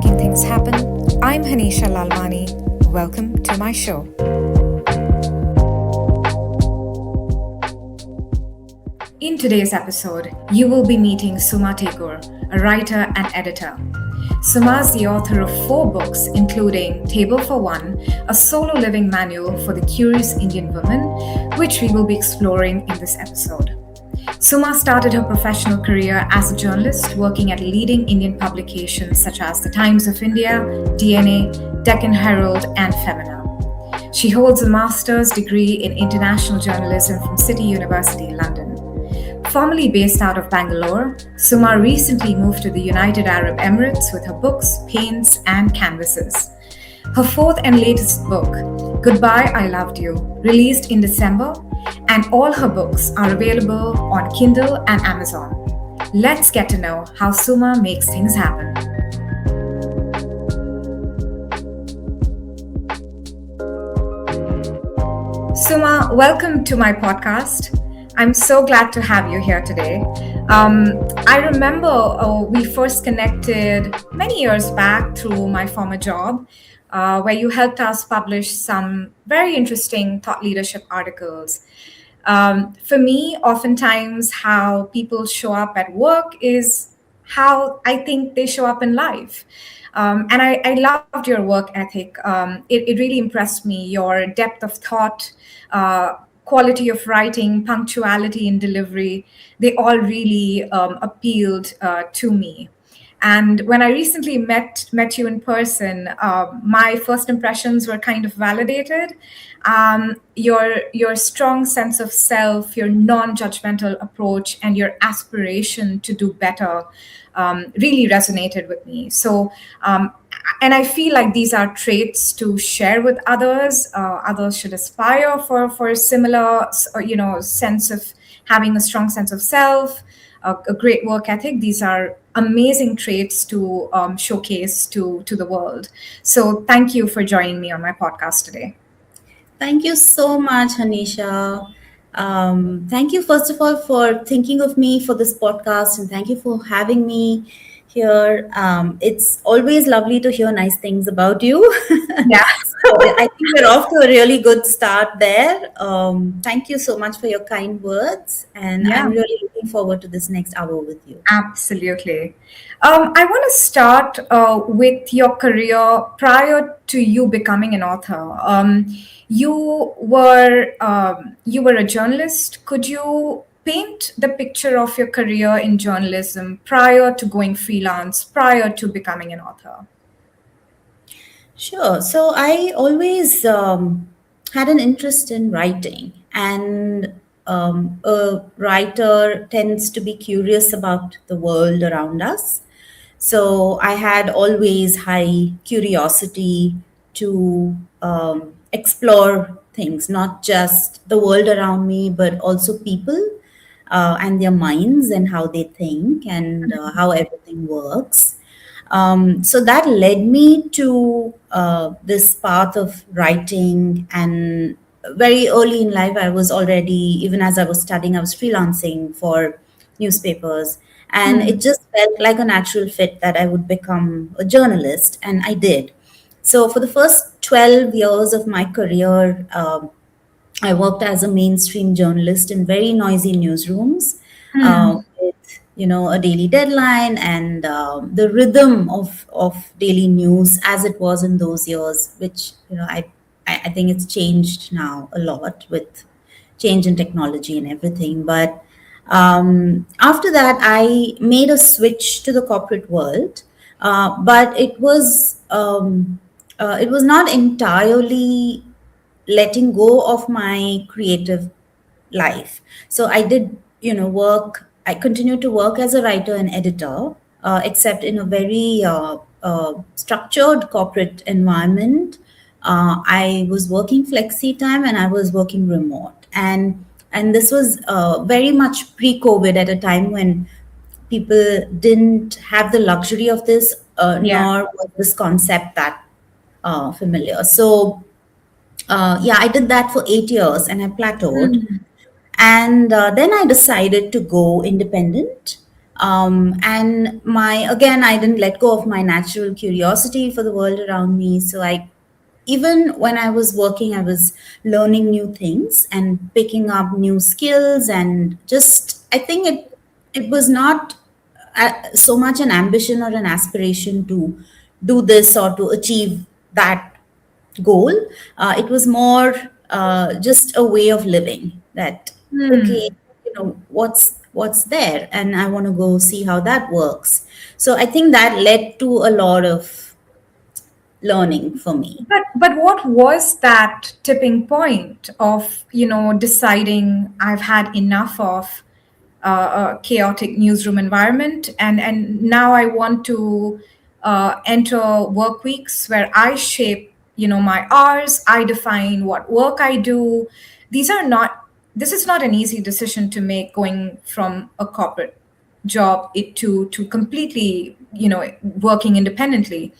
making things happen. I'm Hanisha Lalwani. Welcome to my show. In today's episode, you will be meeting Sumaa Tekur, a writer and editor. Sumaa is the author of 4 books, including Table for One, a solo living manual for the curious Indian woman, which we will be exploring in this episode. Sumaa started her professional career as a journalist, working at leading Indian publications such as The Times of India, DNA, Deccan Herald, and Femina. She holds a master's degree in international journalism from City University, London. Formerly based out of Bangalore, Sumaa recently moved to the United Arab Emirates with her books, paints, and canvases. Her 4th and latest book, Goodbye, I Loved You, released in December, and all her books are available on Kindle and Amazon. Let's get to know how Sumaa makes things happen. Sumaa, welcome to my podcast. I'm so glad to have you here today. I remember we first connected many years back through my former job, where you helped us publish some very interesting thought leadership articles. For me, oftentimes how people show up at work is how I think they show up in life. And I loved your work ethic. It really impressed me, your depth of thought, quality of writing, punctuality in delivery. They all really appealed to me. And when I recently met you in person, my first impressions were kind of validated. Your strong sense of self, your non-judgmental approach, and your aspiration to do better really resonated with me. So, and I feel like these are traits to share with others. Others should aspire for a similar, sense of having a strong sense of self, a great work ethic. These are amazing traits to showcase to the world. So thank you for joining me on my podcast today. Thank you so much, Hanisha. Thank you, first of all, for thinking of me for this podcast, and thank you for having me here. It's always lovely to hear nice things about you. Yeah. So I think we're off to a really good start there. Thank you so much for your kind words, and Yeah. I'm really looking forward to this next hour with you. Absolutely. I want to start with your career prior to you becoming an author. You were a journalist. Could you paint the picture of your career in journalism prior to going freelance, prior to becoming an author? Sure. So I always had an interest in writing, and a writer tends to be curious about the world around us. So I had always high curiosity to explore things, not just the world around me, but also people and their minds and how they think and how everything works. So that led me to this path of writing. And very early in life, I was already, even as I was studying, I was freelancing for newspapers. And it just felt like a natural fit that I would become a journalist, and I did. So for the first 12 years of my career, I worked as a mainstream journalist in very noisy newsrooms, with a daily deadline and the rhythm of daily news as it was in those years, which I think it's changed now a lot with change in technology and everything. But after that, I made a switch to the corporate world, but it was not entirely letting go of my creative life. So I did, work. I continued to work as a writer and editor, except in a very structured corporate environment. I was working flexi time and I was working remote, and this was very much pre-COVID, at a time when people didn't have the luxury of this, nor was this concept that familiar. So I did that for 8 years and I plateaued. And then I decided to go independent. And I didn't let go of my natural curiosity for the world around me. So even when I was working, I was learning new things and picking up new skills. And just, I think it was not so much an ambition or an aspiration to do this or to achieve that goal. It was more just a way of living that, okay, Hmm. what's there, and I want to go see how that works. So I think that led to a lot of learning for me. But what was that tipping point of, deciding I've had enough of a chaotic newsroom environment, and now I want to enter work weeks where I shape, my hours, I define what work I do. These are not This is not an easy decision to make, going from a corporate job to completely, working independently.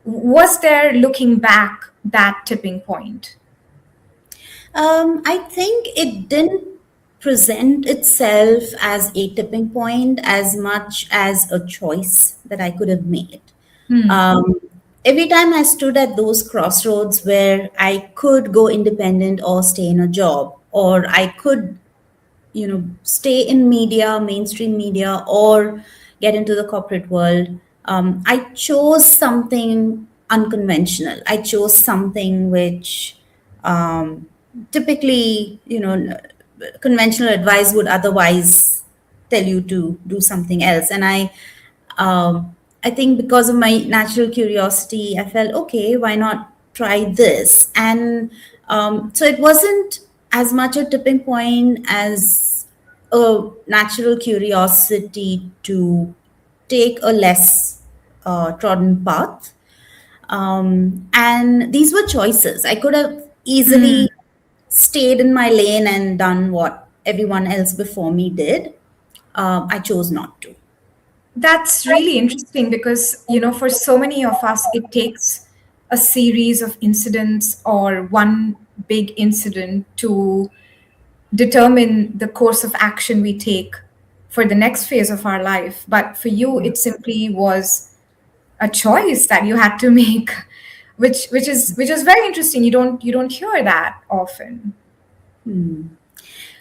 Was there, looking back, that tipping point? I think it didn't present itself as a tipping point as much as a choice that I could have made. Um, every time I stood at those crossroads where I could go independent or stay in a job, or I could, stay in media, mainstream media, or get into the corporate world, I chose something unconventional. I chose something which, um, typically, conventional advice would otherwise tell you to do something else. And I think because of my natural curiosity, I felt, okay, why not try this? And so it wasn't as much a tipping point as a natural curiosity to take a less trodden path. And these were choices. I could have easily stayed in my lane and done what everyone else before me did. I chose not to. That's really interesting because, for so many of us, it takes a series of incidents or one big incident to determine the course of action we take for the next phase of our life. But for you, it simply was a choice that you had to make, which is very interesting. You don't hear that often.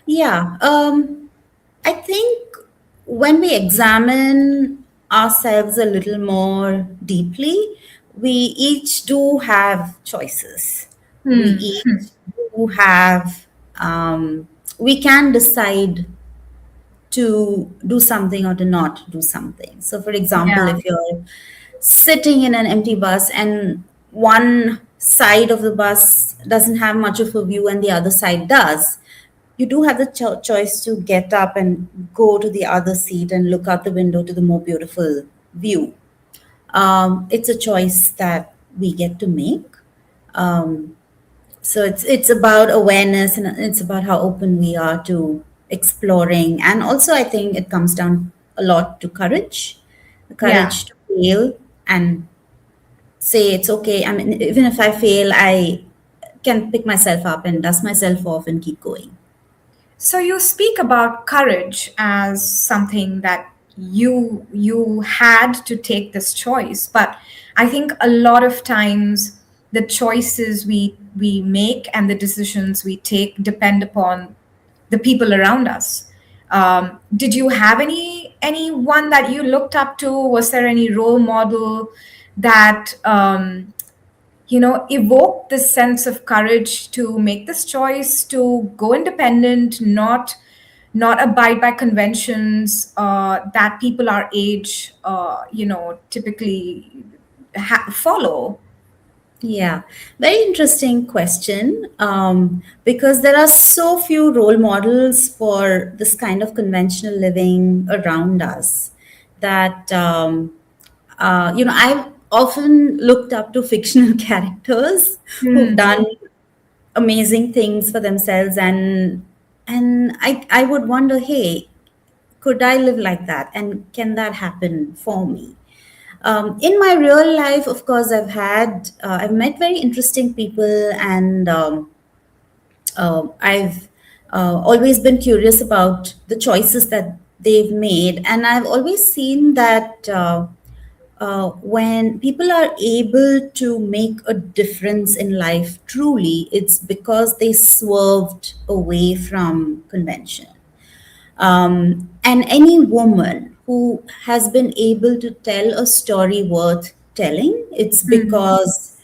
Yeah, I think when we examine ourselves a little more deeply, we each do have choices. We each do have, we can decide to do something or to not do something. So, for example, Yeah. if you're sitting in an empty bus and one side of the bus doesn't have much of a view and the other side does, you do have the choice to get up and go to the other seat and look out the window to the more beautiful view. It's a choice that we get to make. Um, so it's about awareness, and it's about how open we are to exploring. And also, I think it comes down a lot to courage, the Yeah. courage to fail and say it's okay. I mean, even if I fail, I can pick myself up and dust myself off and keep going. So you speak about courage as something that you had to take this choice, but I think a lot of times the choices we make and the decisions we take depend upon the people around us. Did you have anyone that you looked up to? Was there any role model that evoke this sense of courage to make this choice to go independent, not abide by conventions that people our age, typically follow? Yeah, very interesting question. Because there are so few role models for this kind of conventional living around us that, I've often looked up to fictional characters who've Hmm. done amazing things for themselves, and I would wonder, hey, could I live like that, and can that happen for me? In my real life, of course, I've met very interesting people, and I've always been curious about the choices that they've made. And I've always seen that when people are able to make a difference in life truly, it's because they swerved away from convention. And any woman who has been able to tell a story worth telling, it's Hmm. because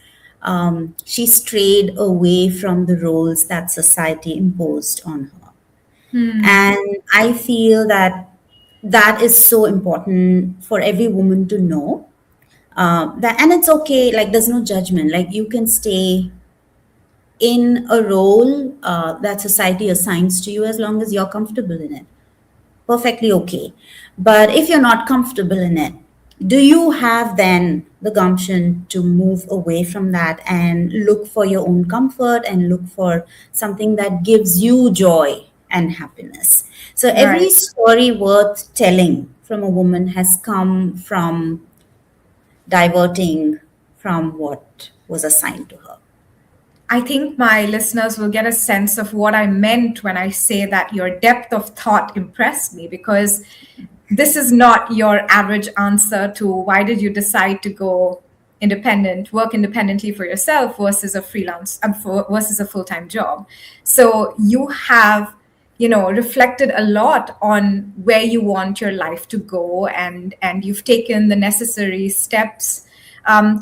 she strayed away from the roles that society imposed on her. Hmm. And I feel that that is so important for every woman to know. That, and it's okay, like there's no judgment. Like you can stay in a role that society assigns to you as long as you're comfortable in it. Perfectly okay. But if you're not comfortable in it, do you have then the gumption to move away from that and look for your own comfort and look for something that gives you joy and happiness? So every Right. story worth telling from a woman has come from diverting from what was assigned to her. I think my listeners will get a sense of what I meant when I say that your depth of thought impressed me, because this is not your average answer to why did you decide to go independent, work independently for yourself versus a freelance versus a full-time job. So you have, reflected a lot on where you want your life to go, and you've taken the necessary steps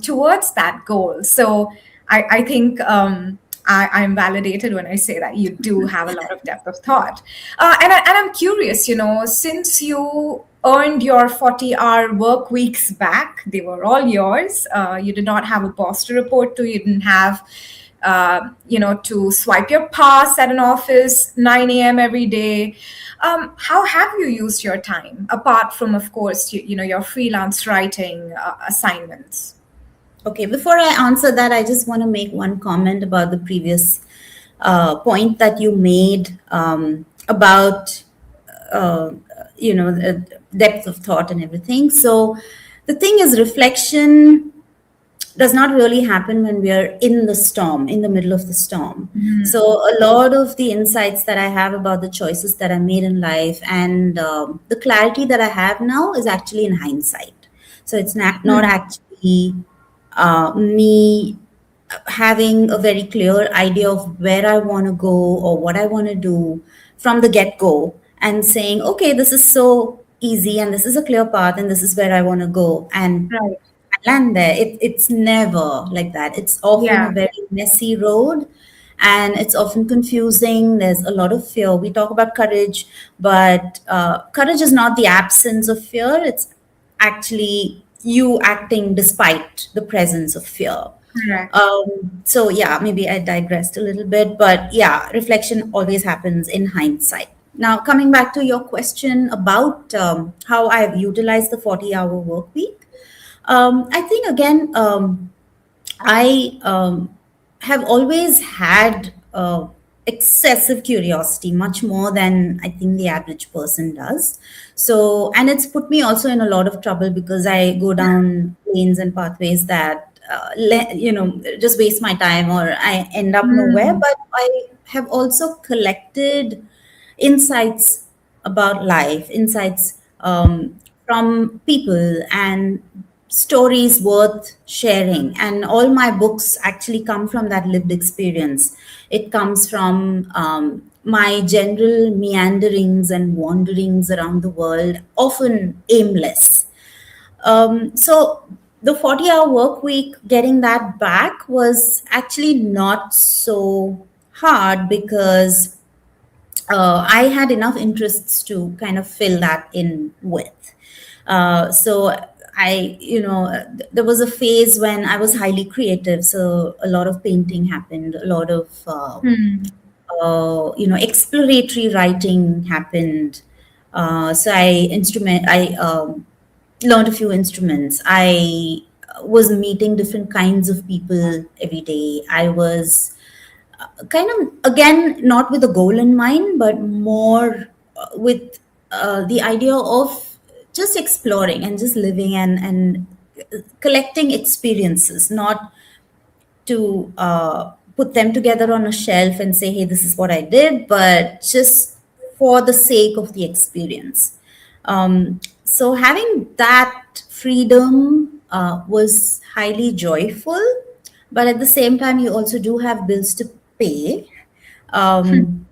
towards that goal. So I think I'm validated when I say that you do have a lot of depth of thought. And I'm curious, since you earned your 40-hour work weeks back, they were all yours. You did not have a boss to report to. You didn't have, to swipe your pass at an office 9 a.m. every day. How have you used your time apart from, of course, your freelance writing assignments? Okay, before I answer that, I just want to make one comment about the previous point that you made about uh, depth of thought and everything. So the thing is, reflection does not really happen when we are in the storm, in the middle of the storm. So a lot of the insights that I have about the choices that I made in life and the clarity that I have now is actually in hindsight. So it's not actually me having a very clear idea of where I want to go or what I want to do from the get go and saying, okay, this is so easy and this is a clear path and this is where I want to go. And Right. land there. It's never like that. It's often a Yeah. very messy road and it's often confusing. There's a lot of fear. We talk about courage, but courage is not the absence of fear, it's actually you acting despite the presence of fear. Correct. So yeah, maybe I digressed a little bit, but yeah, reflection always happens in hindsight. Now, coming back to your question about how I've utilized the 40-hour work week, I think again, I have always had excessive curiosity, much more than I think the average person does. So, and it's put me also in a lot of trouble because I go down lanes and pathways that, just waste my time or I end up nowhere. Hmm. But I have also collected insights about life, insights from people, and stories worth sharing. And all my books actually come from that lived experience. It comes from my general meanderings and wanderings around the world, often aimless. So the 40-hour work week, getting that back was actually not so hard because I had enough interests to kind of fill that in with. So there was a phase when I was highly creative. So a lot of painting happened, a lot of, exploratory writing happened. I learned a few instruments. I was meeting different kinds of people every day. I was kind of again not with a goal in mind but more with the idea of just exploring and just living and collecting experiences, not to put them together on a shelf and say, hey, this is what I did, but just for the sake of the experience. So having that freedom was highly joyful, but at the same time, you also do have bills to pay. um,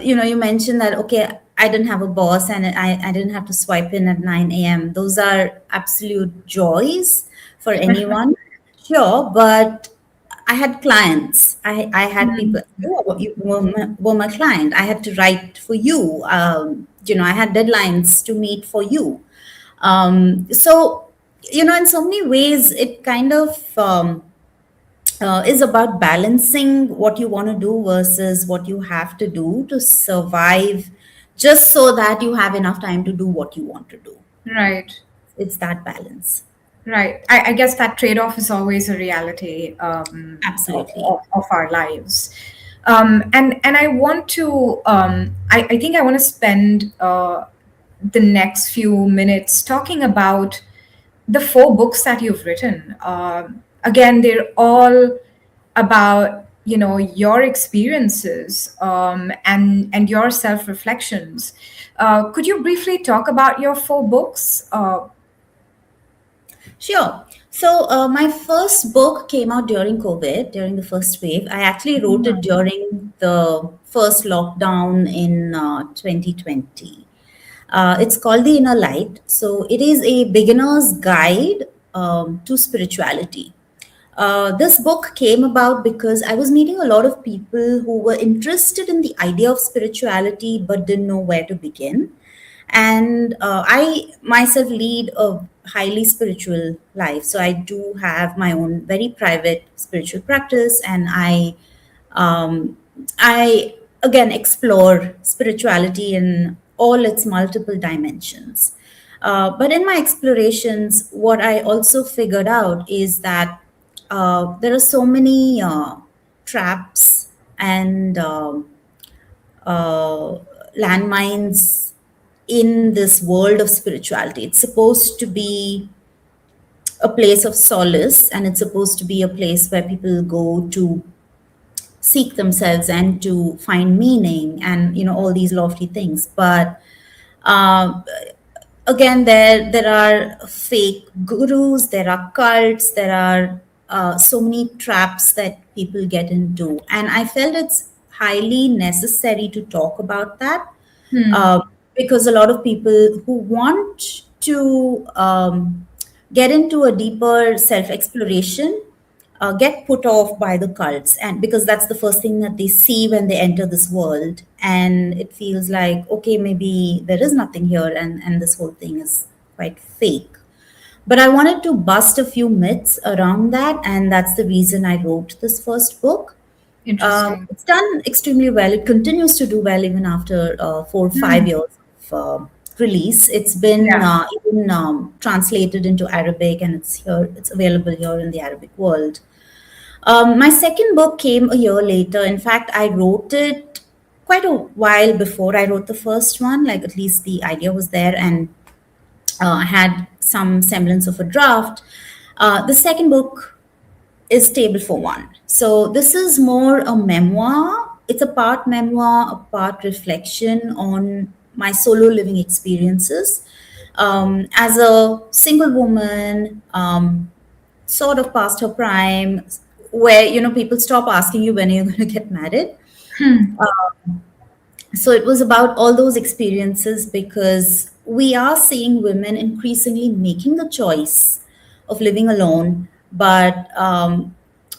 you mentioned that, okay, I didn't have a boss and I didn't have to swipe in at 9 a.m. Those are absolute joys for anyone, sure, but I had clients. I had people. You were my client. I had to write for you. I had deadlines to meet for you. So, in so many ways, it kind of is about balancing what you want to do versus what you have to do to survive, just so that you have enough time to do what you want to do. Right. It's that balance. Right. I guess that trade-off is always a reality Absolutely. of our lives. And I want to, I think I want to spend the next few minutes talking about the four books that you've written. Again, they're all about, your experiences and your self-reflections. Could you briefly talk about your four books? Sure. So, my first book came out during COVID, during the first wave. I actually wrote it during the first lockdown in 2020. It's called The Inner Light. So, it is a beginner's guide to spirituality. This book came about because I was meeting a lot of people who were interested in the idea of spirituality but didn't know where to begin. And I myself lead a highly spiritual life. So I do have my own very private spiritual practice, and um, I again explore spirituality in all its multiple dimensions. But in my explorations, what I also figured out is that there are so many traps and uh, landmines in this world of spirituality. It's supposed to be a place of solace, and it's supposed to be a place where people go to seek themselves and to find meaning and all these lofty things. But uh, again, there are fake gurus, there are cults, there are so many traps that people get into, and I felt it's highly necessary to talk about that, uh, because a lot of people who want to get into a deeper self exploration get put off by the cults, and because that's the first thing that they see when they enter this world, and it feels like, okay, maybe there is nothing here, and this whole thing is quite fake. But I wanted to bust a few myths around that, and that's the reason I wrote this first book. Interesting. It's done extremely well. It continues to do well even after 4 or 5 years of release. It's been Yeah. even translated into Arabic, and it's here. It's available here in the Arabic world. My second book came a year later. In fact, I wrote it quite a while before I wrote the first one. Like, at least the idea was there, and I had some semblance of a draft. The second book is Table for One. So this is more a memoir. It's a part memoir, a part reflection on my solo living experiences as a single woman, sort of past her prime, where people stop asking you when you're going to get married. So it was about all those experiences, because we are seeing women increasingly making the choice of living alone, but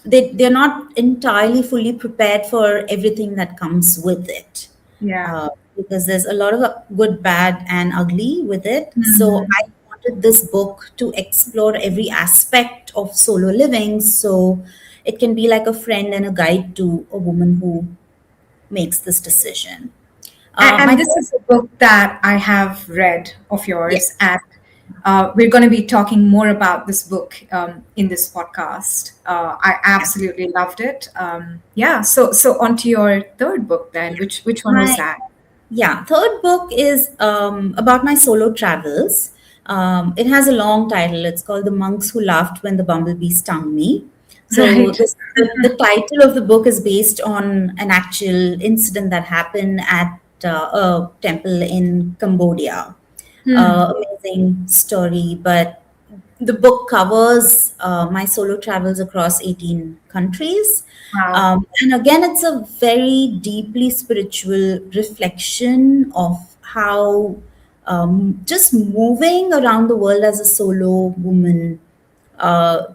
they're not entirely fully prepared for everything that comes with it, Yeah. because there's a lot of good, bad, and ugly with it. So I wanted this book to explore every aspect of solo living, so it can be like a friend and a guide to a woman who makes this decision. And My this third, is a book that I have read of yours, yes, and we're going to be talking more about this book in this podcast. I absolutely loved it. Yeah. So on to your third book then. yeah. Which one was My that? third book is about my solo travels. It has a long title. It's called "The Monks Who Laughed When the Bumblebee Stung Me." So Right. the title of the book is based on an actual incident that happened at a temple in Cambodia. Hmm. Amazing story. But the book covers my solo travels across 18 countries. Wow. And again, it's a very deeply spiritual reflection of how just moving around the world as a solo woman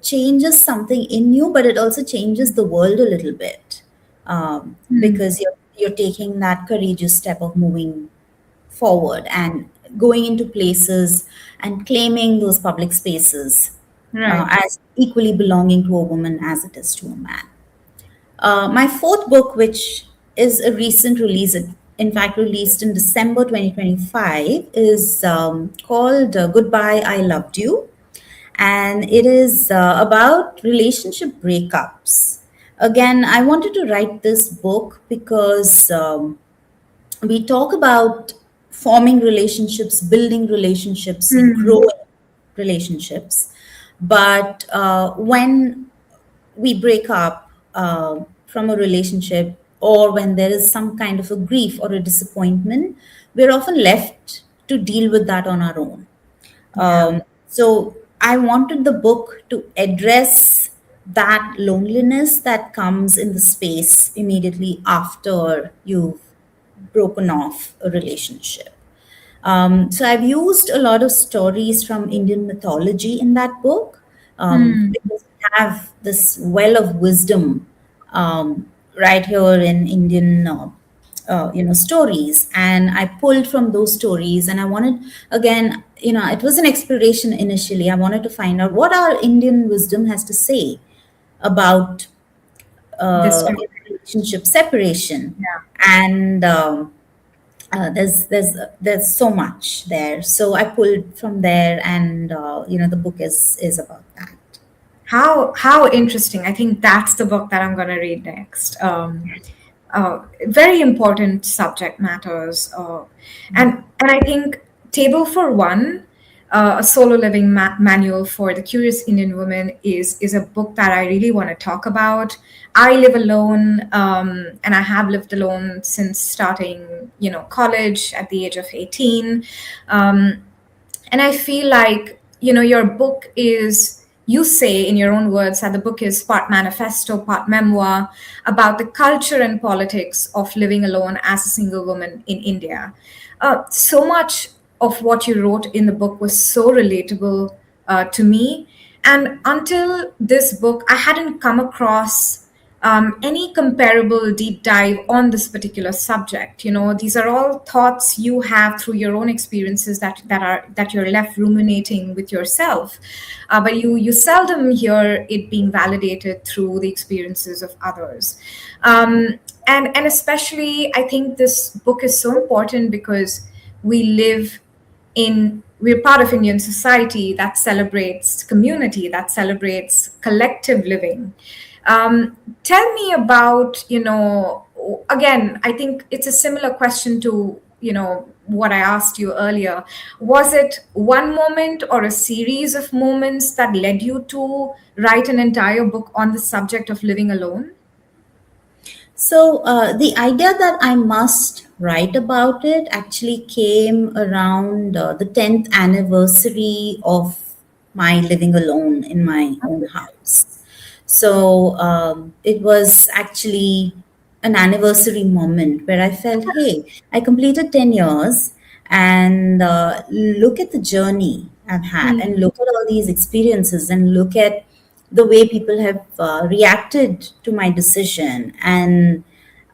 changes something in you, but it also changes the world a little bit, Hmm. because you're taking that courageous step of moving forward and going into places and claiming those public spaces Right. as equally belonging to a woman as it is to a man. My fourth book, which is a recent release, in fact, released in December 2025, is called Goodbye, I Loved You. And it is about relationship breakups. Again, I wanted to write this book because we talk about forming relationships, building relationships, Hmm. growing relationships. But when we break up from a relationship, or when there is some kind of a grief or a disappointment, we're often left to deal with that on our own. Yeah. So I wanted the book to address that loneliness that comes in the space immediately after you've broken off a relationship. So I've used a lot of stories from Indian mythology in that book, Hmm. because we have this well of wisdom right here in Indian, stories, and I pulled from those stories, and I wanted, again, it was an exploration initially. I wanted to find out what our Indian wisdom has to say about This topic. relationship separation, Yeah. and there's so much there. So I pulled from there, and the book is about that. How interesting. I think that's the book that I'm going to read next. Very important subject matters, and I think Table for One, a solo living manual for the curious Indian woman, is a book that I really want to talk about. I live alone, and I have lived alone since starting, college at the age of 18. Um, and I feel like, your book is, you say in your own words that the book is part manifesto, part memoir about the culture and politics of living alone as a single woman in India. So much of what you wrote in the book was so relatable to me. And until this book, I hadn't come across any comparable deep dive on this particular subject. These are all thoughts you have through your own experiences that you're left ruminating with yourself, but you seldom hear it being validated through the experiences of others. And especially, I think this book is so important because we're part of Indian society that celebrates community, that celebrates collective living. Tell me about, again, I think it's a similar question to, what I asked you earlier. Was it one moment or a series of moments that led you to write an entire book on the subject of living alone? So the idea that I must write about it actually came around the 10th anniversary of my living alone in my own house. So it was actually an anniversary moment where I felt, hey, I completed 10 years, and look at the journey I've had, and look at all these experiences, and look at the way people have reacted to my decision. And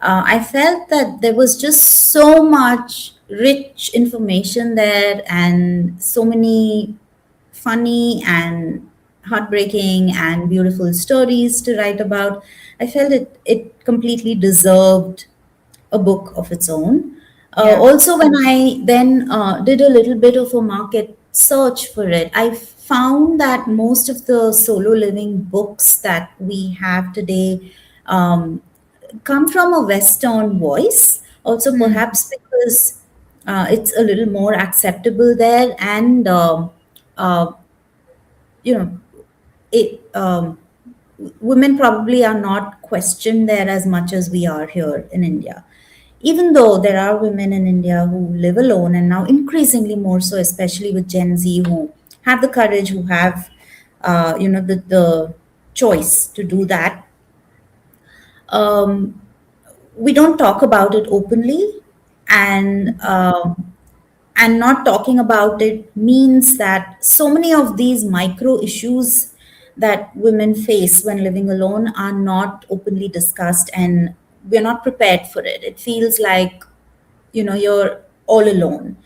I felt that there was just so much rich information there, and so many funny and heartbreaking and beautiful stories to write about. I felt it completely deserved a book of its own. Yeah. Also, when I then did a little bit of a market search for it, I found that most of the solo living books that we have today um, come from a Western voice, also Hmm. perhaps because it's a little more acceptable there, and uh, you know, it women probably are not questioned there as much as we are here in India. even though there are women in India who live alone, and now increasingly more so, especially with Gen Z, who have the courage, who have, the choice to do that. Um, we don't talk about it openly, and not talking about it means that so many of these micro issues that women face when living alone are not openly discussed, and we're not prepared for it. It feels like, you're all alone.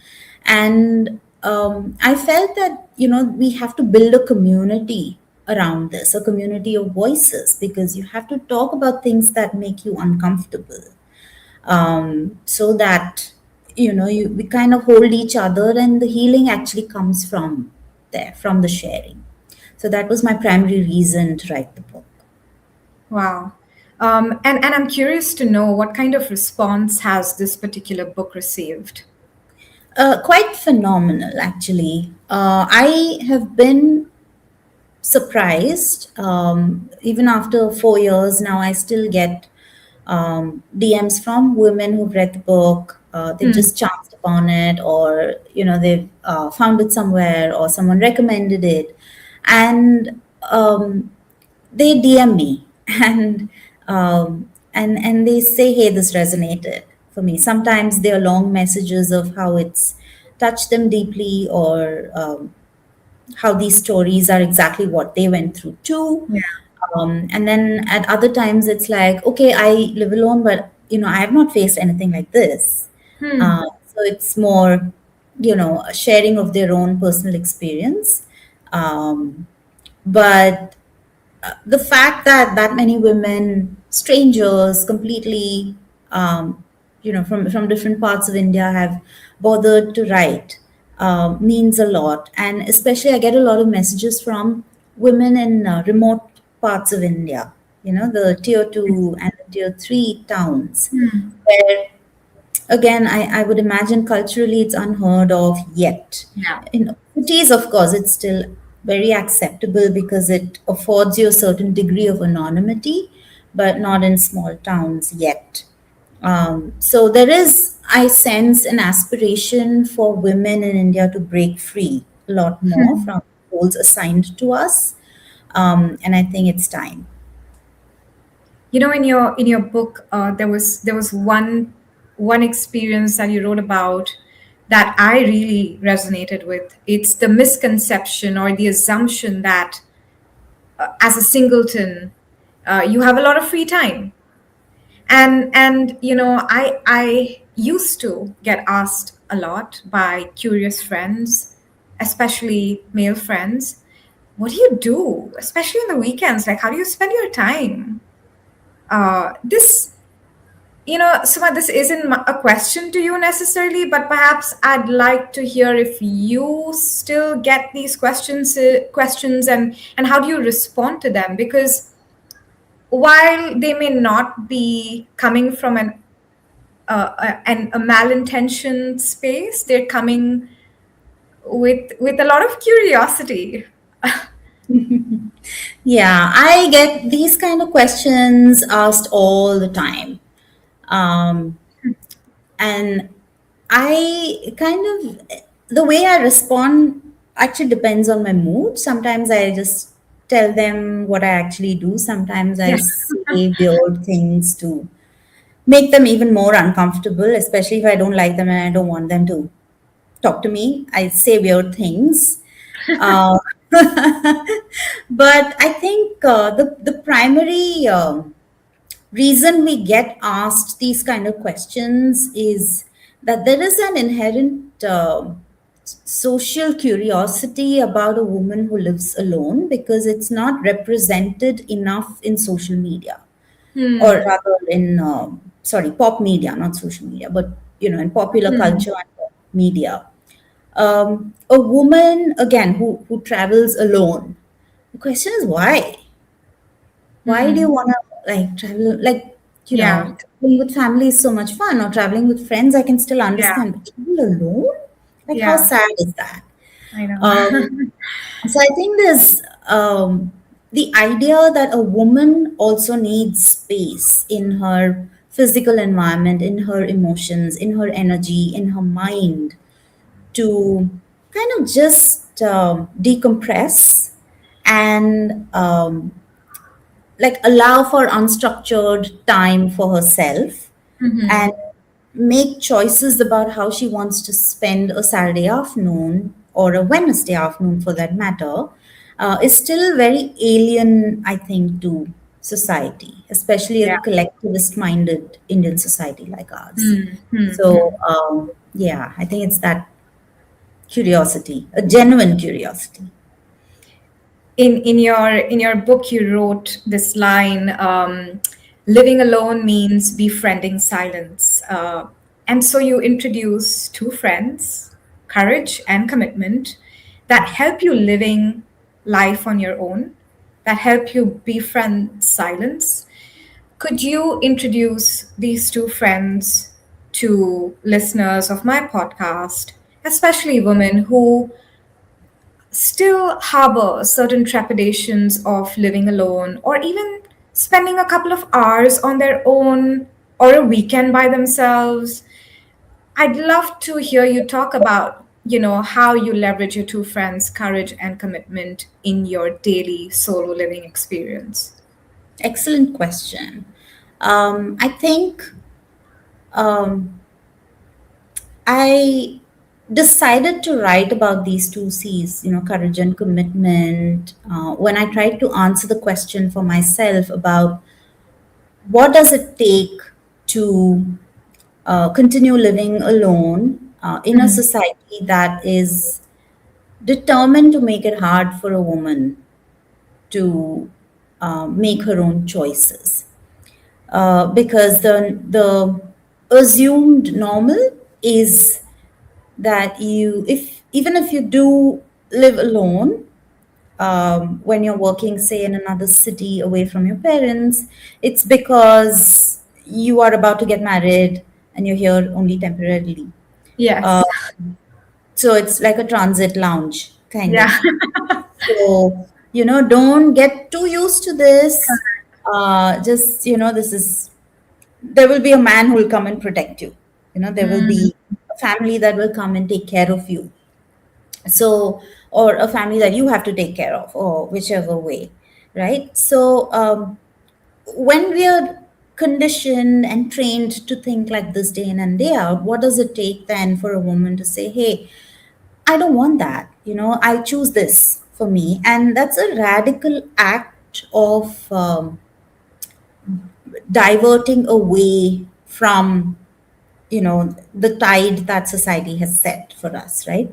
And I felt that, we have to build a community around this, a community of voices, because you have to talk about things that make you uncomfortable, so that, we kind of hold each other, and the healing actually comes from there, from the sharing. So that was my primary reason to write the book. Wow. And I'm curious to know what kind of response has this particular book received? Quite phenomenal, actually. I have been surprised. Even after 4 years now, I still get DMs from women who've read the book. They've Hmm. just chanced upon it, or they've found it somewhere, or someone recommended it, and they DM me and they say, "Hey, this resonated for me." Sometimes they are long messages of how it's touched them deeply, or how these stories are exactly what they went through too. Yeah. And then at other times, it's like, okay, I live alone, but I have not faced anything like this. Hmm. So it's more, a sharing of their own personal experience. Um, but the fact that that many women, strangers, completely, from different parts of India, have bothered to write, means a lot. And especially, I get a lot of messages from women in remote parts of India. The tier two and the tier three towns, Hmm. where, again, I would imagine culturally it's unheard of yet. Yeah. In cities, of course, it's still very acceptable because it affords you a certain degree of anonymity, but not in small towns yet. So there is, I sense, an aspiration for women in India to break free a lot more from roles assigned to us. And I think it's time. In your book, there was one experience that you wrote about that I really resonated with. It's the misconception or the assumption that as a singleton, you have a lot of free time. And I used to get asked a lot by curious friends, especially male friends, what do you do, especially on the weekends? Like, how do you spend your time? This Suma, this isn't a question to you necessarily, but perhaps I'd like to hear if you still get these questions, and how do you respond to them? Because while they may not be coming from a malintentioned space, they're coming with a lot of curiosity. Yeah, I get these kind of questions asked all the time. Um, and I kind of, the way I respond actually depends on my mood. Sometimes I just tell them what I actually do. Sometimes I Yeah. say weird things to make them even more uncomfortable, especially if I don't like them and I don't want them to talk to me. I say weird things. Uh, but I think the primary reason we get asked these kind of questions is that there is an inherent social curiosity about a woman who lives alone, because it's not represented enough in social media, or Hmm. rather in sorry, pop media, not social media, but in popular Hmm. culture and pop media. A woman, again, who travels alone, the question is why. Why do you Hmm. want to, like, travel, like, Yeah. traveling with family is so much fun, or traveling with friends I can still Yeah. understand, but travel alone, like, how Yeah. sad is that? I know. um, so I think there's the idea that a woman also needs space in her physical environment, in her emotions, in her energy, in her mind, to kind of just decompress and like allow for unstructured time for herself and make choices about how she wants to spend a Saturday afternoon or a Wednesday afternoon for that matter, is still very alien, I think, to society, especially a Yeah. collectivist minded Indian society like ours. Hmm. Hmm. So, Hmm. yeah, I think it's that curiosity, a genuine curiosity. In your book you wrote this line, living alone means befriending silence, and so you introduce two friends, courage and commitment, that help you living life on your own, that help you befriend silence. Could you introduce these two friends to listeners of my podcast, especially women who still harbor certain trepidations of living alone, or even spending a couple of hours on their own or a weekend by themselves? I'd love to hear you talk about, how you leverage your two friends' courage and commitment in your daily solo living experience. Excellent question. I think um, I decided to write about these two C's, courage and commitment, when I tried to answer the question for myself about what does it take to continue living alone in a society that is determined to make it hard for a woman to make her own choices. Because the assumed normal is that if even if you do live alone, when you're working, say, in another city away from your parents, it's because you are about to get married and you're here only temporarily. Uh, Yes. so it's like a transit lounge kind Yeah. of. So, don't get too used to this. Just, this is, there will be a man who will come and protect you. There will Mm. be a family that will come and take care of you. So, or a family that you have to take care of, or whichever way, right? So, when we are conditioned and trained to think like this day in and day out, what does it take then for a woman to say, hey, I don't want that, I choose this for me? And that's a radical act of diverting away from, the tide that society has set for us, right?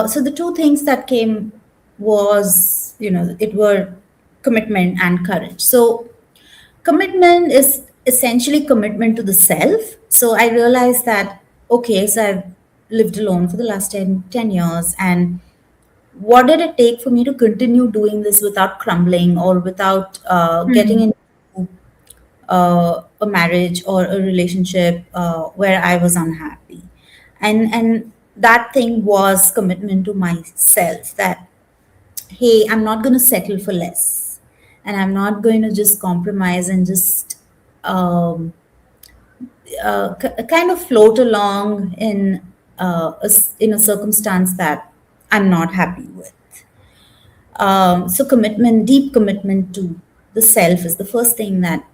So the two things that came was, it were commitment and courage. So commitment is essentially commitment to the self. So I realized that, okay, so I've lived alone for the last 10 years. And what did it take for me to continue doing this without crumbling or without getting Hmm. into a marriage or a relationship where I was unhappy? And that thing was commitment to myself, that hey, I'm not going to settle for less, and I'm not going to just compromise and just um, kind of float along in in a circumstance that I'm not happy with. So commitment, deep commitment to the self is the first thing that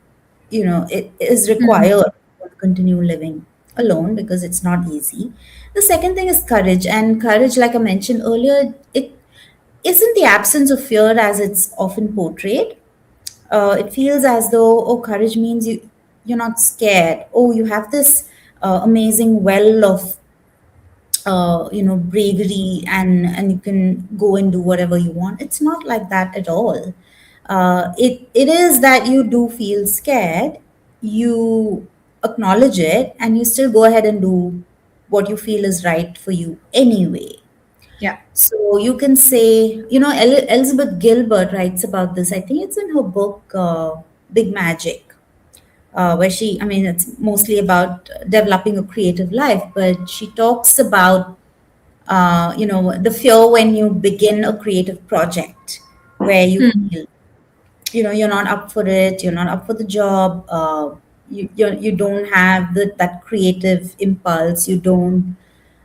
it is required to continue living alone, because it's not easy. The second thing is courage, and courage, like I mentioned earlier, it isn't the absence of fear as it's often portrayed. It feels as though, oh, courage means you're not scared. Oh, you have this amazing well of bravery, and you can go and do whatever you want. It's not like that at all. It is that you do feel scared, you acknowledge it, and you still go ahead and do what you feel is right for you anyway. Yeah. So you can say, Elizabeth Gilbert writes about this. I think it's in her book, Big Magic, where I mean, it's mostly about developing a creative life, but she talks about, the fear when you begin a creative project where you feel, you're not up for it, you're not up for the job, you don't have that creative impulse. You don't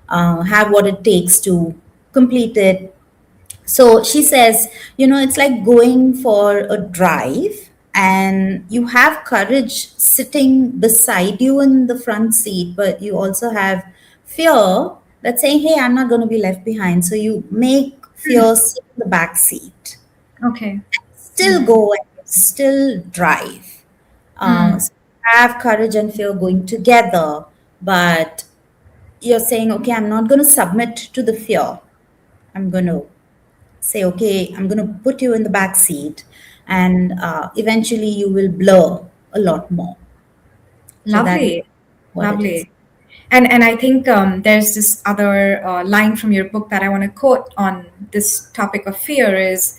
have what it takes to complete it. So she says, it's like going for a drive and you have courage sitting beside you in the front seat, but you also have fear that's saying, hey, I'm not going to be left behind. So you make fear sit in the back seat, Okay. still go and still drive. Mm. So have courage and fear going together, but you're saying, okay, I'm not going to submit to the fear. I'm going to say, okay, I'm going to put you in the back seat, and eventually you will blur a lot more. So that's Lovely. what it is. Lovely. And I think there's this other line from your book that I want to quote on this topic of fear is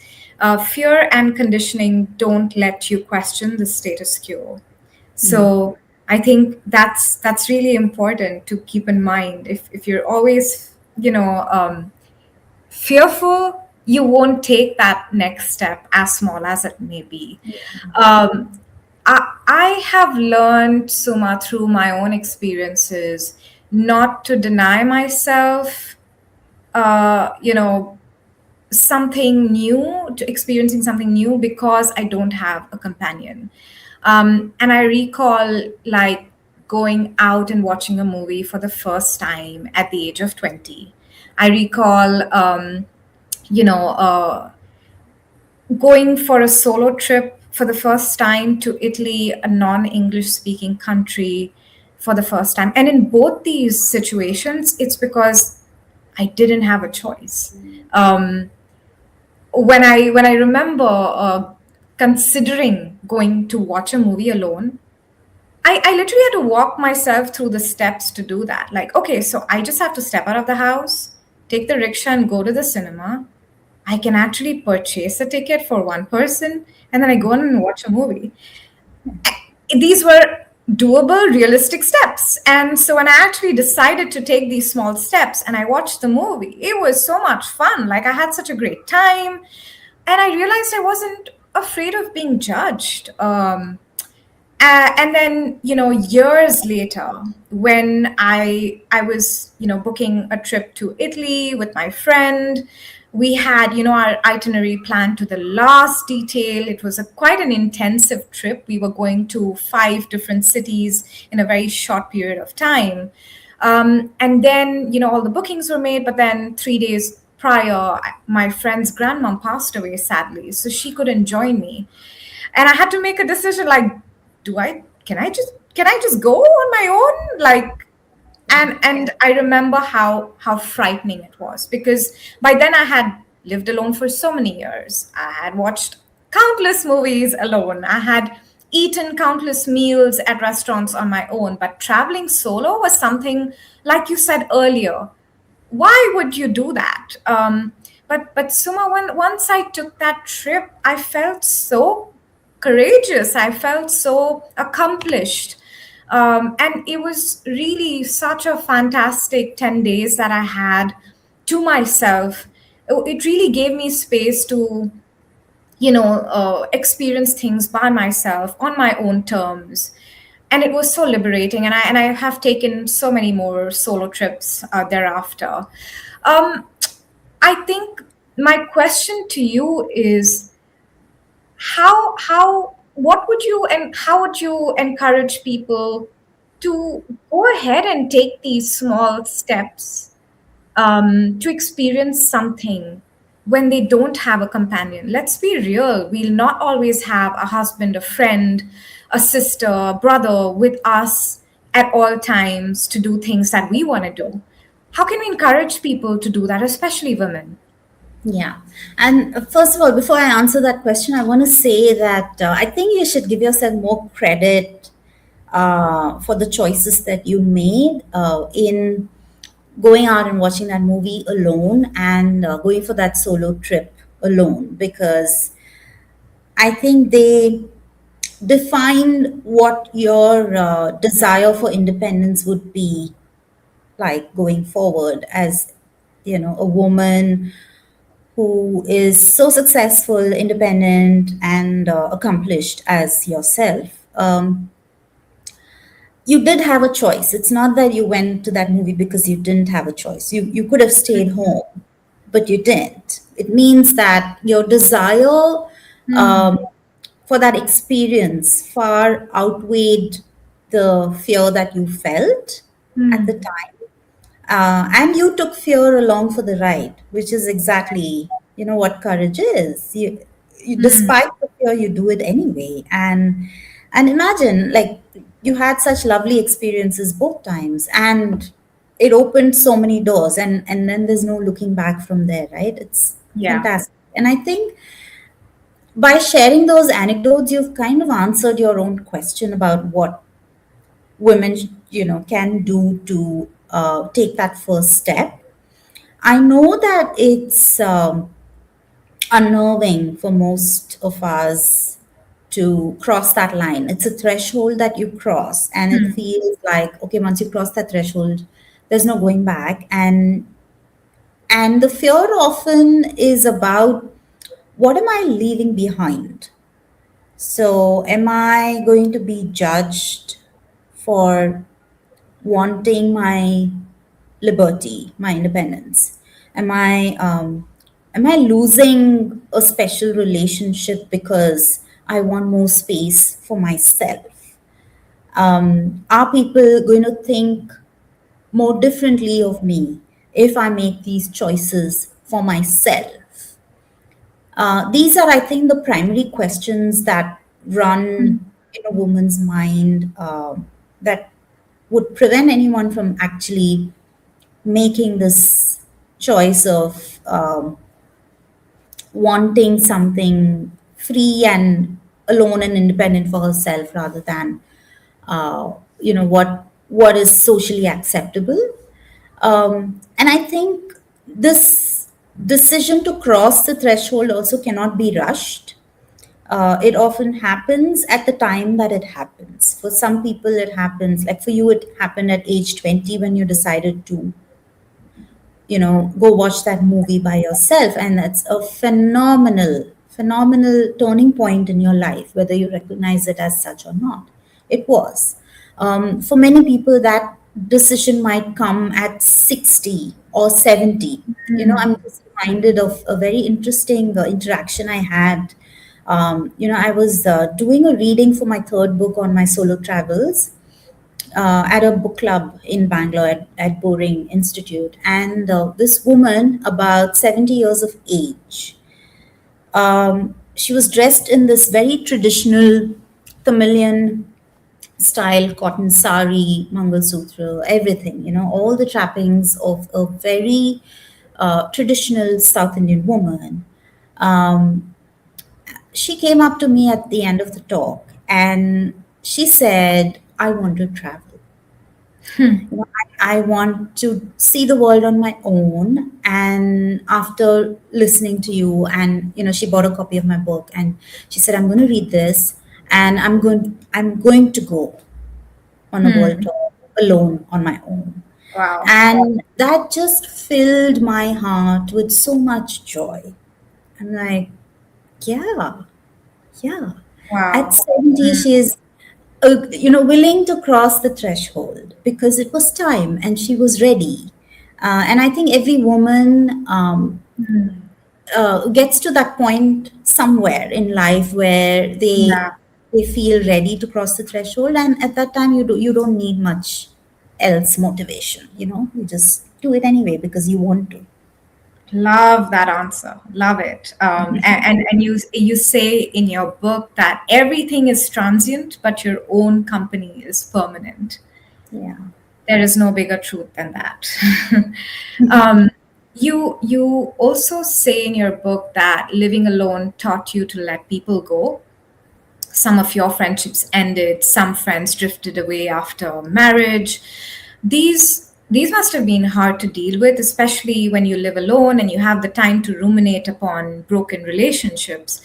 fear and conditioning don't let you question the status quo. Yeah. So I think that's really important to keep in mind. If you're always, fearful, you won't take that next step, as small as it may be. Um, I have learned, Suma, through my own experiences, not to deny myself, something new, to experiencing something new because I don't have a companion. And I recall like going out and watching a movie for the first time at the age of 20. I recall, you know, uh, going for a solo trip for the first time to Italy, a non English speaking country, for the first time. And in both these situations, it's because I didn't have a choice. Um, when I remember considering going to watch a movie alone, I literally had to walk myself through the steps to do that. Like, okay, so I just have to step out of the house, take the rickshaw, and go to the cinema. I can actually purchase a ticket for one person, and then I go in and watch a movie. These were doable, realistic steps. And so when I actually decided to take these small steps and I watched the movie, it was so much fun. Like, I had such a great time. And I realized I wasn't afraid of being judged. And then, years later, when I was, booking a trip to Italy with my friend, we had, our itinerary planned to the last detail. It was quite an intensive trip. We were going to 5 different cities in a very short period of time. And then, all the bookings were made, but then 3 days prior, my friend's grandmom passed away, sadly, so she couldn't join me. And I had to make a decision like, do I can I just go on my own? Like, and I remember how frightening it was, because by then I had lived alone for so many years. I had watched countless movies alone. I had eaten countless meals at restaurants on my own, but traveling solo was something, like you said earlier, why would you do that? But Suma, once I took that trip, I felt so courageous. I felt so accomplished. And it was really such a fantastic 10 days that I had to myself. It really gave me space to, experience things by myself on my own terms. And it was so liberating. And I have taken so many more solo trips thereafter. Um, I think my question to you is, how would you encourage people to go ahead and take these small steps to experience something when they don't have a companion? Let's be real, we'll not always have a husband, a friend, a sister, a brother with us at all times to do things that we want to do. How can we encourage people to do that, especially women? Yeah. And first of all, before I answer that question, I want to say that I think you should give yourself more credit for the choices that you made in going out and watching that movie alone and going for that solo trip alone, because I think they defined what your desire for independence would be like going forward as a woman who is so successful, independent, and accomplished as yourself. you did have a choice. It's not that you went to that movie because you didn't have a choice. You could have stayed home, but you didn't. It means that your desire Hmm. um, for that experience far outweighed the fear that you felt at the Hmm. time. And you took fear along for the ride, which is exactly, what courage is. Hmm. Despite the fear, you do it anyway. And imagine, like, you had such lovely experiences both times, and it opened so many doors, and then there's no looking back from there, right? It's Yeah. fantastic. And I think by sharing those anecdotes, you've kind of answered your own question about what women, can do to take that first step. I know that it's unnerving for most of us to cross that line. It's a threshold that you cross, and it Hmm. feels like, okay, once you cross that threshold, there's no going back. And the fear often is about, what am I leaving behind? So, am I going to be judged for wanting my liberty, my independence? Am I losing a special relationship because I want more space for myself? Are people going to think more differently of me if I make these choices for myself? These are, I think, the primary questions that run in a woman's mind, that would prevent anyone from actually making this choice of wanting something free and alone and independent for herself, rather than what is socially acceptable. And I think this decision to cross the threshold also cannot be rushed. It often happens at the time that it happens. For some people, it happens, like for you, it happened at age 20 when you decided to, go watch that movie by yourself. And that's a phenomenal turning point in your life, whether you recognize it as such or not. It was. For many people, that decision might come at 60 or 70. I'm just reminded of a very interesting interaction I had. I was doing a reading for my third book on my solo travels at a book club in Bangalore at Boring Institute. And this woman, about 70 years of age, she was dressed in this very traditional Tamilian style cotton sari, Mangal Sutra, everything, all the trappings of a very traditional South Indian woman. Um, she came up to me at the end of the talk and she said, I want to travel. I want to see the world on my own. And after listening to you, and she bought a copy of my book, and she said, "I'm going to read this, and I'm going to go on a world Hmm. tour alone on my own." Wow. And that just filled my heart with so much joy. I'm like, yeah, yeah. At Wow. 70, she is willing to cross the threshold because it was time and she was ready. And I think every woman gets to that point somewhere in life where they Yeah. they feel ready to cross the threshold, and at that time you don't need much else motivation. You just do it anyway because you want to. Love that answer. Love it. And you say in your book that everything is transient, but your own company is permanent. Yeah. There is no bigger truth than that. um, you also say in your book that living alone taught you to let people go. Some of your friendships ended, some friends drifted away after marriage. These must have been hard to deal with, especially when you live alone and you have the time to ruminate upon broken relationships.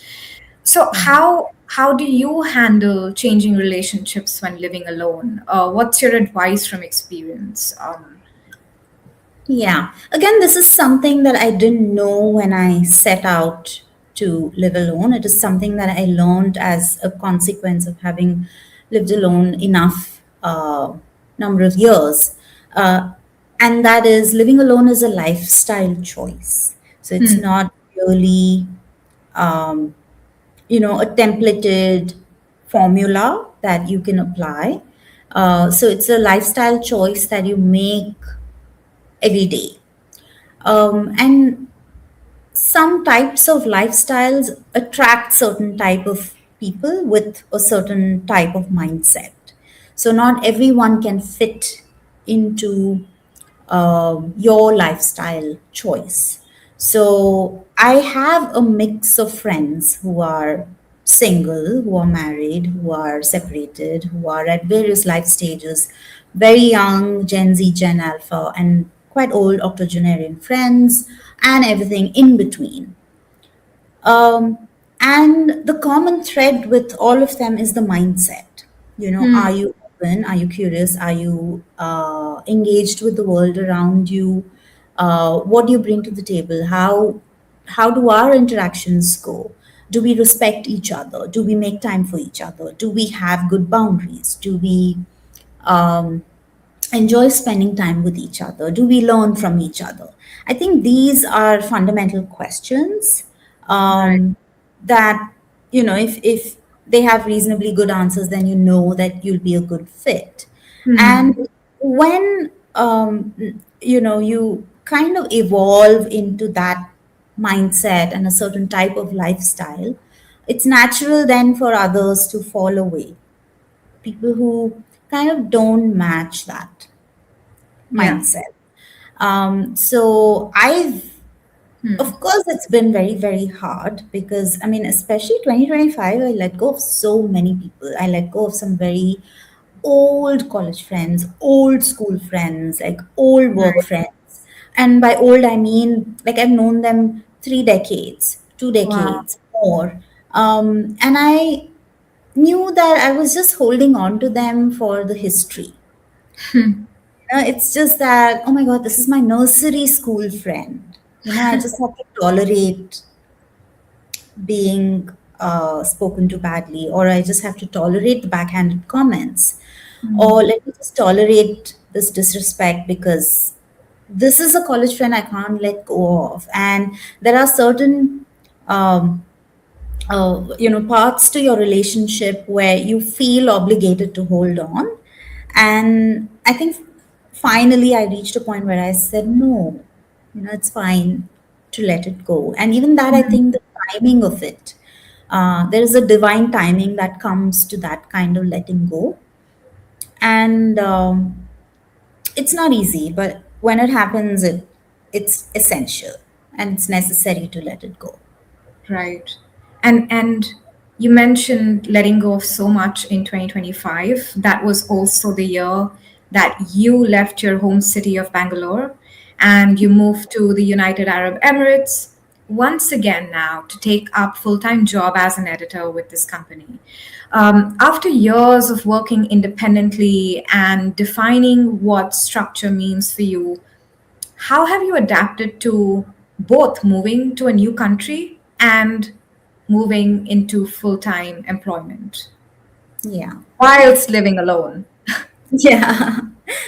So how do you handle changing relationships when living alone? What's your advice from experience? Yeah. Again, this is something that I didn't know when I set out to live alone. It is something that I learned as a consequence of having lived alone enough uh, number of years. Uh, and that is, living alone is a lifestyle choice. So it's Hmm. not really, um, a templated formula that you can apply. So it's a lifestyle choice that you make every day. And some types of lifestyles attract certain type of people with a certain type of mindset. So not everyone can fit into your lifestyle choice. So I have a mix of friends who are single, who are married, who are separated, who are at various life stages, very young, Gen Z, Gen Alpha, and quite old octogenarian friends, and everything in between. And the common thread with all of them is the mindset. Hmm. Are you open? Are you curious? Are you engaged with the world around you? What do you bring to the table? How do our interactions go? Do we respect each other? Do we make time for each other? Do we have good boundaries? Do we um, enjoy spending time with each other? Do we learn from each other? I think these are fundamental questions, Right. that, if they have reasonably good answers, then you know that you'll be a good fit. Hmm. And when, you kind of evolve into that mindset and a certain type of lifestyle, it's natural then for others to fall away, people who kind of don't match that Yeah. mindset. So of course, it's been very, very hard because, I mean, especially 2025, I let go of so many people. I let go of some very old college friends, old school friends, like old work Right. friends. And by old, I mean, like, I've known them 3 decades, two Wow. decades, more. And I knew that I was just holding on to them for the history. It's just that, oh my God, this is my nursery school friend. I just have to tolerate being spoken to badly, or I just have to tolerate the backhanded comments, or let me just tolerate this disrespect because this is a college friend I can't let go of. And there are certain um, parts to your relationship where you feel obligated to hold on. And I think finally I reached a point where I said no, it's fine to let it go. And even that, I think the timing of it, there is a divine timing that comes to that kind of letting go. And it's not easy, but when it happens, it's essential and it's necessary to let it go. Right. And you mentioned letting go of so much in 2025. That was also the year that you left your home city of Bangalore and you moved to the United Arab Emirates once again now to take up full-time job as an editor with this company. After years of working independently and defining what structure means for you, how have you adapted to both moving to a new country and moving into full time employment Yeah. whilst living alone? Yeah.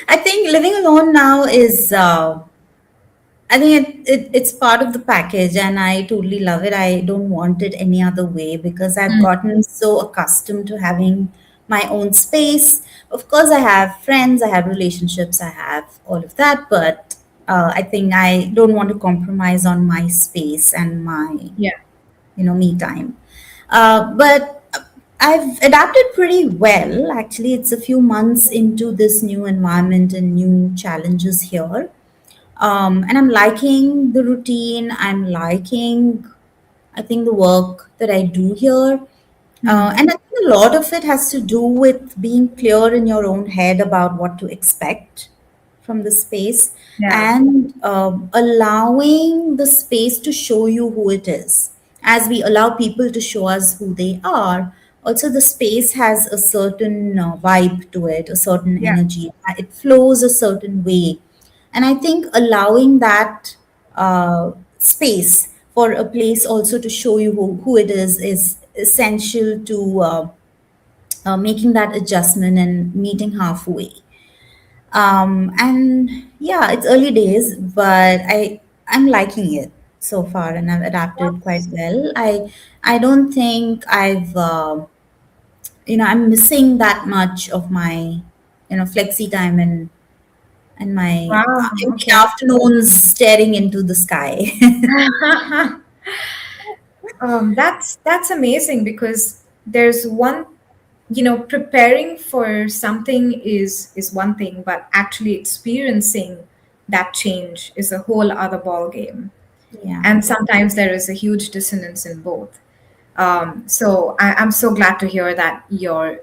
I think living alone now is, I think it's part of the package, and I totally love it. I don't want it any other way because I've gotten so accustomed to having my own space. Of course, I have friends, I have relationships, I have all of that, but I think I don't want to compromise on my space and my, Yeah. me time. But I've adapted pretty well. Actually, it's a few months into this new environment and new challenges here. And I'm liking the routine. I'm liking, I think, the work that I do here. And I think a lot of it has to do with being clear in your own head about what to expect from the space, Yeah. and allowing the space to show you who it is. As we allow people to show us who they are, also the space has a certain vibe to it, a certain Yeah. energy. It flows a certain way. And I think allowing that space for a place also to show you who it is essential to making that adjustment and meeting halfway. And yeah, it's early days, but I'm liking it so far, and I've adapted quite That's, well. I don't think I'm missing that much of my flexi time and my wow, empty okay. afternoons staring into the sky. That's amazing because there's one, preparing for something is one thing, but actually experiencing that change is a whole other ball game. Yeah. And sometimes there is a huge dissonance in both. So I'm so glad to hear that you're,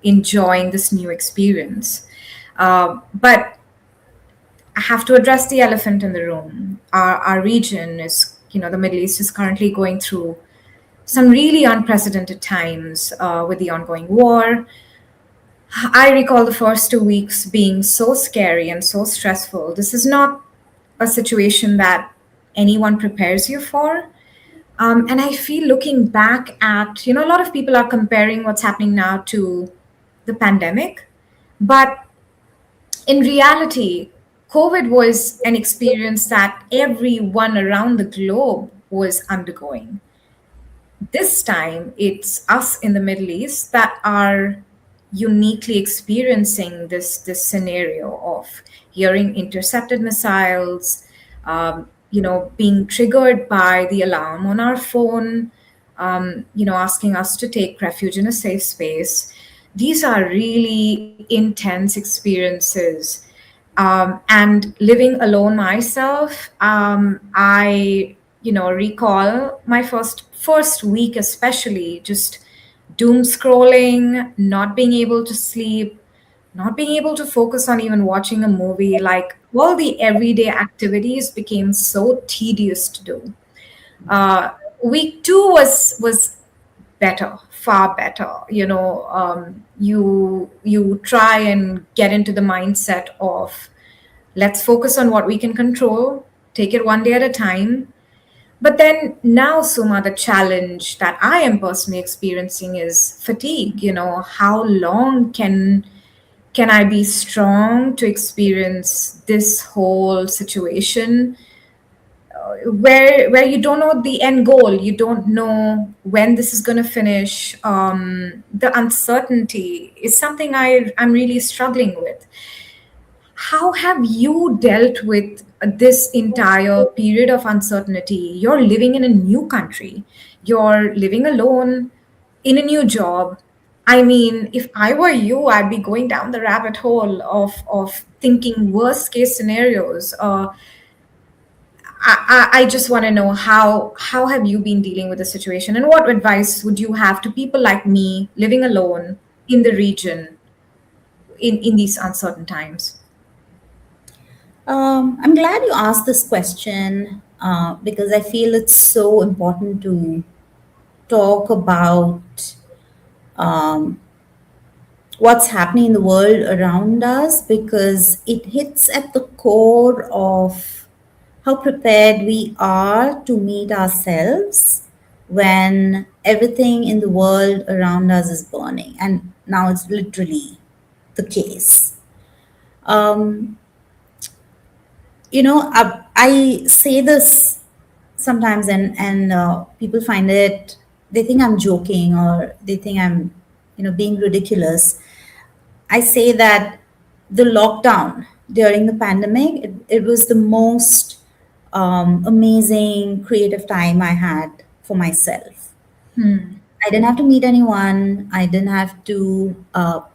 enjoying this new experience. But I have to address the elephant in the room. Our region is, the Middle East is currently going through some really unprecedented times with the ongoing war. I recall the first 2 weeks being so scary and so stressful. This is not a situation that anyone prepares you for. And I feel looking back at, a lot of people are comparing what's happening now to the pandemic. But in reality, COVID was an experience that everyone around the globe was undergoing. This time, it's us in the Middle East that are uniquely experiencing this scenario of hearing intercepted missiles, being triggered by the alarm on our phone, asking us to take refuge in a safe space. These are really intense experiences. And living alone myself, I recall my first week, especially just doom scrolling, not being able to sleep, not being able to focus on even watching a movie. Like all the everyday activities became so tedious to do. uh, Week two was better, far better. You try and get into the mindset of let's focus on what we can control, take it one day at a time. But then now, Suma, the challenge that I am personally experiencing is fatigue. How long can I be strong to experience this whole situation where you don't know the end goal, you don't know when this is going to finish. The uncertainty is something I'm really struggling with. How have you dealt with this entire period of uncertainty? You're living in a new country, you're living alone in a new job. I mean, if I were you, I'd be going down the rabbit hole of thinking worst case scenarios. I just want to know how have you been dealing with the situation, and what advice would you have to people like me living alone in the region in these uncertain times? I'm glad you asked this question because I feel it's so important to talk about um, what's happening in the world around us, because it hits at the core of how prepared we are to meet ourselves when everything in the world around us is burning. And now it's literally the case. Um, I say this sometimes, and people find it, they think I'm joking, or they think I'm being ridiculous. I say that the lockdown during the pandemic, it was the most amazing creative time I had for myself. I didn't have to meet anyone. I didn't have to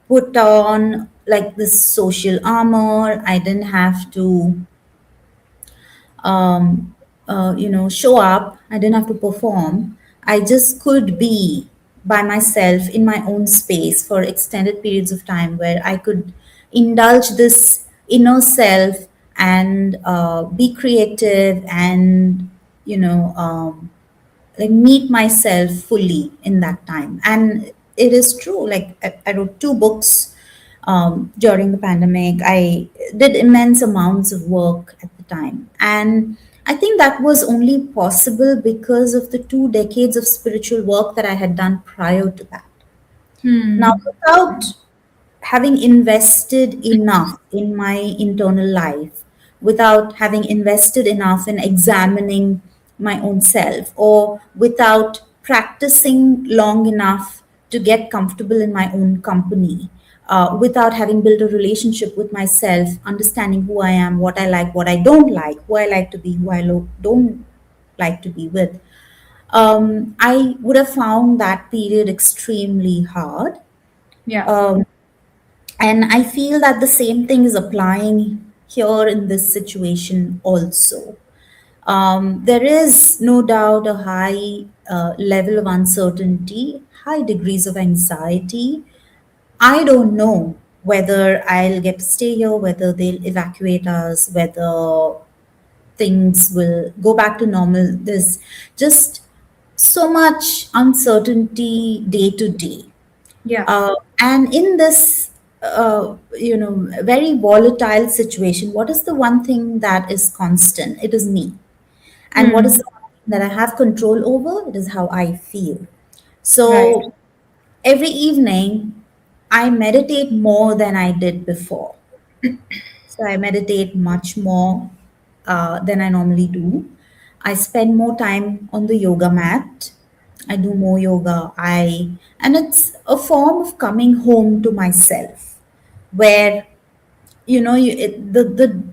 put on like this social armor. I didn't have to show up. I didn't have to perform. I just could be by myself in my own space for extended periods of time, where I could indulge this inner self and be creative and, you know, um, like meet myself fully in that time. And it is true, like I wrote two books during the pandemic. I did immense amounts of work at the time, and I think that was only possible because of the 2 decades of spiritual work that I had done prior to that. Now, Hmm. without having invested enough in my internal life, without having invested enough in examining my own self, or without practicing long enough to get comfortable in my own company, without having built a relationship with myself, understanding who I am, what I like, what I don't like, who I like to be, who I don't like to be with, I would have found that period extremely hard. Yeah. Um, and I feel that the same thing is applying here in this situation also. There is no doubt a high level of uncertainty, high degrees of anxiety. I don't know whether I'll get to stay here, whether they'll evacuate us, whether things will go back to normal. There's just so much uncertainty day to day. Yeah. And in this, very volatile situation, what is the one thing that is constant? It is me. And what is Hmm. the one thing that I have control over? It is how I feel. Right. So every evening, I meditate more than I did before. So I meditate much more than I normally do. I spend more time on the yoga mat. I do more yoga. And it's a form of coming home to myself, where the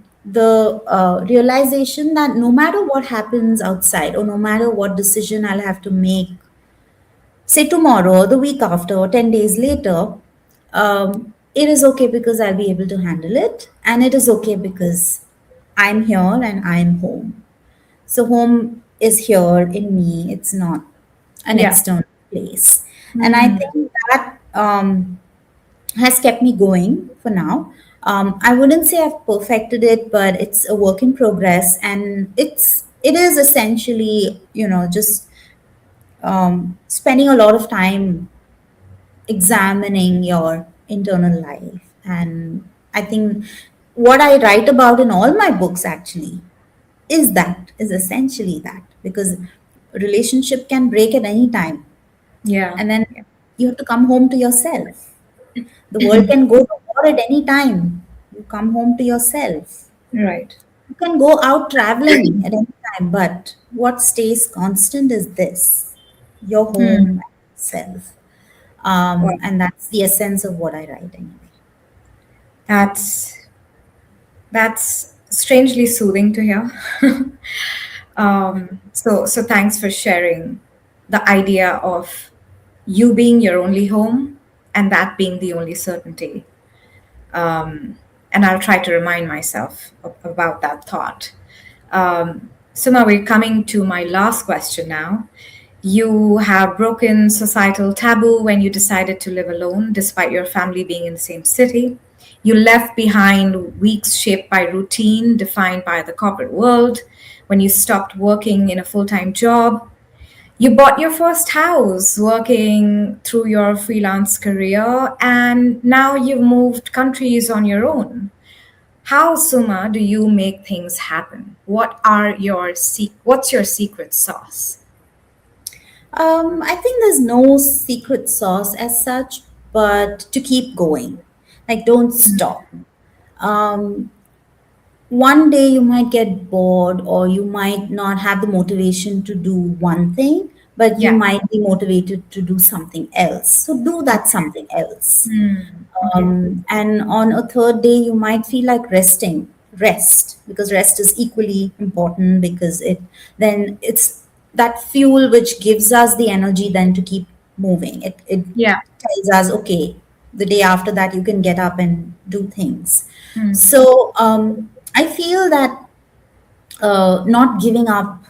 realization that no matter what happens outside, or no matter what decision I'll have to make, say tomorrow or the week after or 10 days later, it is okay because I'll be able to handle it. And it is okay because I'm here and I'm home. So home is here in me, it's not an Yeah. external place. And I Hmm. think that has kept me going for now. I wouldn't say I've perfected it, but it's a work in progress, and it is essentially, just spending a lot of time examining your internal life. And I think what I write about in all my books actually is essentially that, because relationship can break at any time, Yeah. and then you have to come home to yourself. The world can go to war at any time. You come home to yourself. Right. You can go out traveling at any time, but what stays constant is this: your Hmm. home, self. Wow. And that's the essence of what I write anyway. That's that's strangely soothing to hear. So thanks for sharing the idea of you being your only home and that being the only certainty. And I'll try to remind myself about that thought. Suma, we're coming to my last question now. You have broken societal taboo when you decided to live alone, despite your family being in the same city. You left behind weeks shaped by routine, defined by the corporate world. When you stopped working in a full time job, you bought your first house working through your freelance career, and now you've moved countries on your own. How, Suma, do you make things happen? What's your secret sauce? I think there's no secret sauce as such, but to keep going. Like, don't stop. Um, one day you might get bored, or you might not have the motivation to do one thing, but you Yeah. might be motivated to do something else. So do that Okay. something else. Okay. And on a third day, you might feel like rest, because rest is equally important, because it's that fuel which gives us the energy then to keep moving. It Yeah. tells us, okay, the day after that, you can get up and do things. Hmm. So I feel that not giving up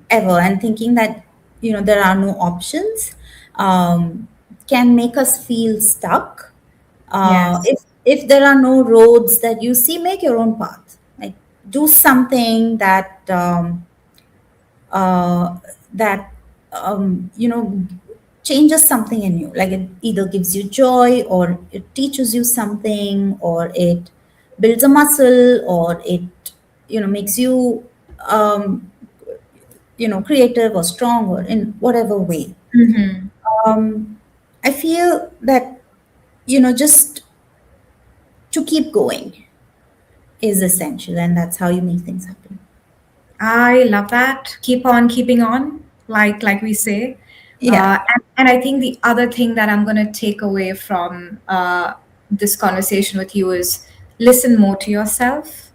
ever, and thinking that there are no options, um, can make us feel stuck. Yes. If there are no roads that you see, make your own path. Like, do something uh, that changes something in you. Like, it either gives you joy, or it teaches you something, or it builds a muscle, or it makes you um, creative or strong, or in whatever way. Hmm. um, I feel that, just to keep going is essential, and that's how you make things happen. I love that. Keep on keeping on, like we say. Yeah. And I think the other thing that I'm going to take away from this conversation with you is listen more to yourself,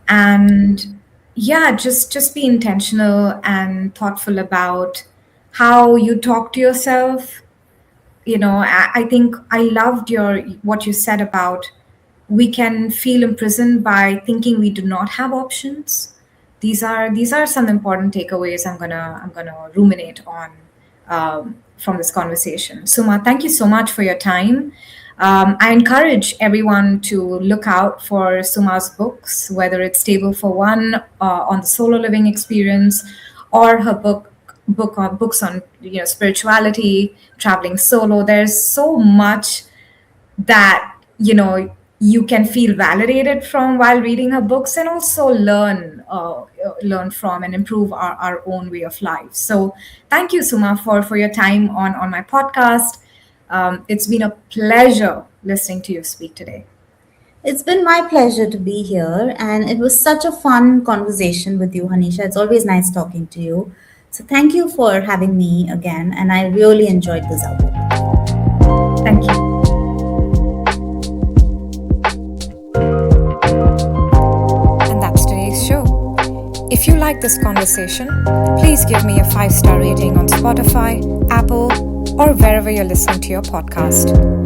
and yeah, just be intentional and thoughtful about how you talk to yourself. I think I loved your what you said about we can feel imprisoned by thinking we do not have options. These are some important takeaways I'm gonna ruminate on from this conversation. Suma, thank you so much for your time. I encourage everyone to look out for Suma's books, whether it's Table for One on the solo living experience, or her books on spirituality, traveling solo. There's so much that you can feel validated from while reading her books, and also learn from and improve our own way of life. So thank you, Suma, for your time on my podcast. It's been a pleasure listening to you speak today. It's been my pleasure to be here, and it was such a fun conversation with you, Hanisha. It's always nice talking to you. So, thank you for having me again, and I really enjoyed this outing. Thank you. And that's today's show. If you like this conversation, please give me a 5-star rating on Spotify, Apple, or wherever you're listening to your podcast.